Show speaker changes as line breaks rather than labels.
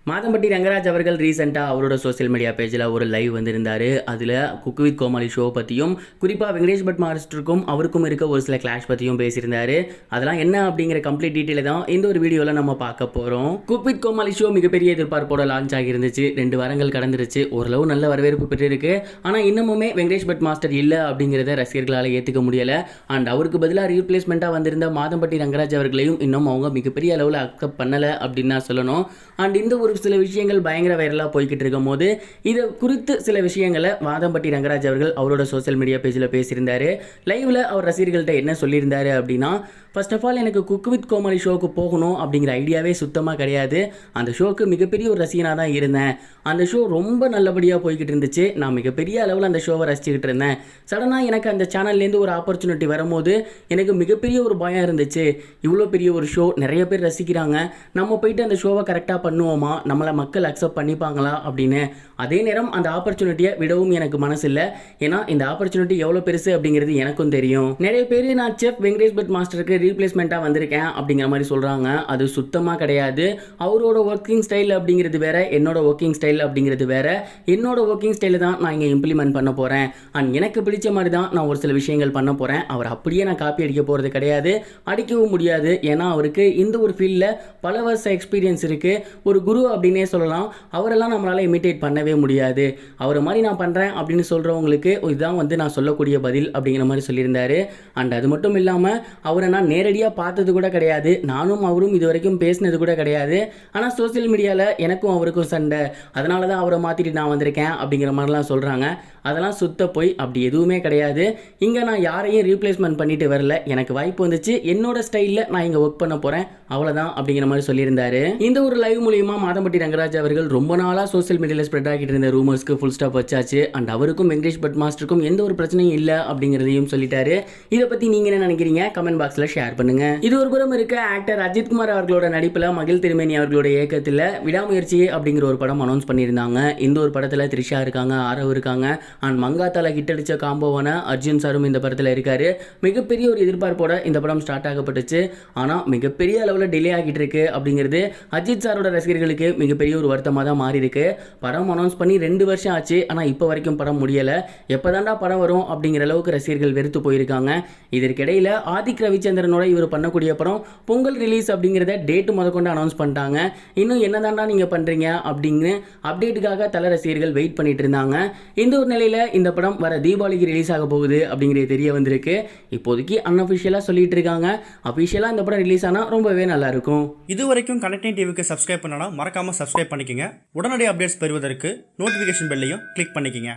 மாதம்பட்டி ரங்கராஜ் அவர்கள் ரீசெண்டாக அவரோட சோசியல் மீடியா பேஜில் ஒரு லைவ் வந்திருந்தார். அதில் குக் வித் கோமாளி ஷோ பற்றியும் குறிப்பாக வெங்கடேஷ் பட் மாஸ்டருக்கும் அவருக்கும் இருக்க ஒரு சில கிளாஷ் பற்றியும் பேசியிருந்தார். அதெல்லாம் என்ன அப்படிங்கிற கம்ப்ளீட் டீட்டெயில் தான் இந்த ஒரு வீடியோவில் நம்ம பார்க்க போகிறோம். குக் வித் கோமாளி ஷோ மிகப்பெரிய எதிர்பார்ப்போட லான்ச் ஆகியிருந்துச்சு. 2 வாரங்கள் கடந்துருச்சு. ஓரளவு நல்ல வரவேற்பு பெற்றிருக்கு. ஆனால் இன்னமுமே வெங்கடேஷ் பட் மாஸ்டர் இல்லை அப்படிங்கிறத ரசிகர்களால் ஏற்றுக்க முடியலை. அண்ட் அவருக்கு பதிலாக ரீப்ளேஸ்மெண்ட்டாக வந்திருந்த மாதம்பட்டி ரங்கராஜ் அவர்களையும் இன்னும் அவங்க மிகப்பெரிய அளவில் அக்செப்ட் பண்ணலை அப்படின்னு தான் சொல்லணும். அண்ட் இந்த ஒரு சில விஷயங்கள் பயங்கர வைரலாக போய்கிட்டு இருக்கும் போது இதை குறித்து சில விஷயங்களை மாதம்பட்டி ரங்கராஜ் அவர்கள் அவரோட சோசியல் மீடியா பேஜில் பேசியிருந்தார். லைவில் அவர் ரசிகர்கள்ட்ட என்ன சொல்லியிருந்தாரு அப்படின்னா, ஃபர்ஸ்ட் ஆஃப் ஆல் எனக்கு குக் வித் கோமாளி ஷோக்கு போகணும் அப்படிங்கிற ஐடியாவே சுத்தமாக கிடையாது. அந்த ஷோக்கு மிகப்பெரிய ஒரு ரசிகனாக தான் இருந்தேன். அந்த ஷோ ரொம்ப நல்லபடியாக போய்கிட்டு இருந்துச்சு. நான் மிகப்பெரிய அளவில் அந்த ஷோவை ரசிச்சுக்கிட்டு இருந்தேன். சடனாக எனக்கு அந்த சேனல்லேருந்து ஒரு ஆப்பர்ச்சுனிட்டி வரும்போது எனக்கு மிகப்பெரிய ஒரு பயம் இருந்துச்சு. இவ்வளோ பெரிய ஒரு ஷோ, நிறைய பேர் ரசிக்கிறாங்க, நம்ம போயிட்டு அந்த ஷோவை கரெக்டாக பண்ணுவோமா, நம்மளை மக்கள் அக்செப்ட் பண்ணிப்பாங்களா அப்படின்னு. அதே நேரம் அந்த ஆப்பர்ச்சுனிட்டியை விடவும் எனக்கு மனசு இல்லை. ஏன்னா இந்த ஆப்பர்ச்சுனிட்டி எவ்வளோ பெருசு அப்படிங்கிறது எனக்கும் தெரியும். நிறைய பேர் நான் செஃப் வெங்கடேஷ் பட் மாஸ்டருக்கு ரீப்ளேஸ்மெண்ட்டாக வந்திருக்கேன் அப்படிங்கிற மாதிரி சொல்கிறாங்க. அது சுத்தமாக கிடையாது. அவரோட ஒர்க்கிங் ஸ்டைல் அப்படிங்கிறது வேற, என்னோட ஒர்க்கிங் ஸ்டைல் அப்படிங்கிறது வேற. என்னோட ஒர்க்கிங் ஸ்டைலை தான் நான் இங்கே இம்ப்ளிமெண்ட் பண்ண போகிறேன். அண்ட் எனக்கு பிடிச்ச மாதிரி தான் நான் ஒரு சில விஷயங்கள் பண்ண போகிறேன். அவர் அப்படியே நான் காப்பி அடிக்க போகிறது கிடையாது, அடிக்கவும் முடியாது. ஏன்னா அவருக்கு இந்த ஒரு ஃபீல்டில் பல வருஷ எக்ஸ்பீரியன்ஸ் இருக்குது. ஒரு குரு அப்படின்னே சொல்லலாம். அவரெல்லாம் நம்மளால் இமிட்டேட் பண்ணவே முடியாது. அவரை மாதிரி நான் பண்ணுறேன் அப்படின்னு சொல்கிறவங்களுக்கு இதுதான் நான் சொல்லக்கூடிய பதில் அப்படிங்கிற மாதிரி சொல்லியிருந்தாரு. அண்ட் அது மட்டும் இல்லாமல் அவரை நான் நேரடியாக பார்த்தது கூட கிடையாது. நானும் அவரும் இது வரைக்கும் பேசினது கூட கிடையாது. ஆனால் சோசியல் மீடியாவில் எனக்கும் அவருக்கும் சண்டை, அதனால தான் அவரை மாற்றிட்டு நான் வந்திருக்கேன் அப்படிங்கிற மாதிரிலாம் சொல்கிறாங்க. அதெல்லாம் சுத்த போய், அப்படி எதுவுமே கிடையாது. இங்கே நான் யாரையும் ரீப்ளேஸ்மெண்ட் பண்ணிட்டு வரல. எனக்கு வாய்ப்பு வந்துச்சு, என்னோட ஸ்டைலில் நான் இங்கே ஒர்க் பண்ண போகிறேன், அவ்வளோதான் அப்படிங்கிற மாதிரி சொல்லியிருந்தாரு. இந்த ஒரு லைவ் மூலியமாக மாதம்பட்டி ரங்கராஜ் அவர்கள் ரொம்ப நாளாக சோசியல் மீடியாவில் ஸ்ப்ரெட் ஆகிட்டு இருந்த ரூமர்ஸ்க்கு ஃபுல் ஸ்டாப் வச்சாச்சு. அண்ட் அவருக்கும் வெங்கடேஷ் பட் மாஸ்டருக்கும் எந்த ஒரு பிரச்சனையும் இல்லை அப்படிங்கிறதையும் சொல்லிட்டாரு. இதை பற்றி நீங்கள் என்ன நினைக்கிறீங்க? கமெண்ட் பாக்ஸில் ஷேர் பண்ணுங்க. இது ஒரு புறம் இருக்க, ஆக்டர் அஜித் குமார் அவர்களோட நடிப்பில் மகிழ் திருமேனி அவர்களோட இயக்கத்தில் விடாமுயற்சி அப்படிங்கிற ஒரு படம் அனௌன்ஸ் பண்ணியிருந்தாங்க. இந்த ஒரு படத்தில் த்ரிஷா இருக்காங்க, ஆரவ் இருக்காங்க. அண்ட் மங்காத்தால ஹிட் அடித்த காம்போவான அர்ஜுன் சாரும் இந்த படத்தில் இருக்காரு. மிகப்பெரிய ஒரு எதிர்பார்ப்போட இந்த படம் ஸ்டார்ட் ஆகப்பட்டுச்சு. ஆனால் மிகப்பெரிய அளவில் டிலே ஆகிட்டு இருக்கு அப்படிங்கிறது அஜித் சாரோட ரசிகர்களுக்கு மிகப்பெரிய ஒரு வருத்தமாக தான் மாறி இருக்கு. படம் அனௌன்ஸ் பண்ணி 2 வருஷம் ஆச்சு, ஆனால் இப்போ வரைக்கும் படம் முடியலை. எப்போதாண்டா படம் வரும் அப்படிங்கிற அளவுக்கு ரசிகர்கள் வெறுத்து போயிருக்காங்க. இதற்கிடையில் ஆதிக் ரவிச்சந்திரனோட இவர் பண்ணக்கூடிய படம் பொங்கல் ரிலீஸ் அப்படிங்கிறத டேட்டு முதற்கொண்டு அனௌன்ஸ் பண்ணிட்டாங்க. இன்னும் என்னதாண்டா நீங்கள் பண்ணுறீங்க அப்படின்னு அப்டேட்டுக்காக தல ரசிகர்கள் வெயிட் பண்ணிட்டு இருந்தாங்க. இந்த ஒரு நிலையில் இந்த படம் வர தீபாவளிக்கு ரிலீஸ் ஆக போகுது அப்படிங்கிறது தெரிய வந்திருக்கு. இப்போதைக்கு அன்அஃபிஷியலாக சொல்லிட்டு இருக்காங்க. அஃபிஷியலாக இந்த படம் ரிலீஸ் ஆனால் ரொம்பவே நல்லா இருக்கும்.
இது வரைக்கும் கனெக்டிங் டிவிக்கு சப்ஸ்கிரைப் பண்ணனா மறக்காம சப்ஸ்கிரைப் பண்ணிக்கங்க. உடனடி அப்டேட்ஸ் பெறுவதற்கு நோட்டிஃபிகேஷன் பெல்லையும் கிளிக் பண்ணிக்கங்க.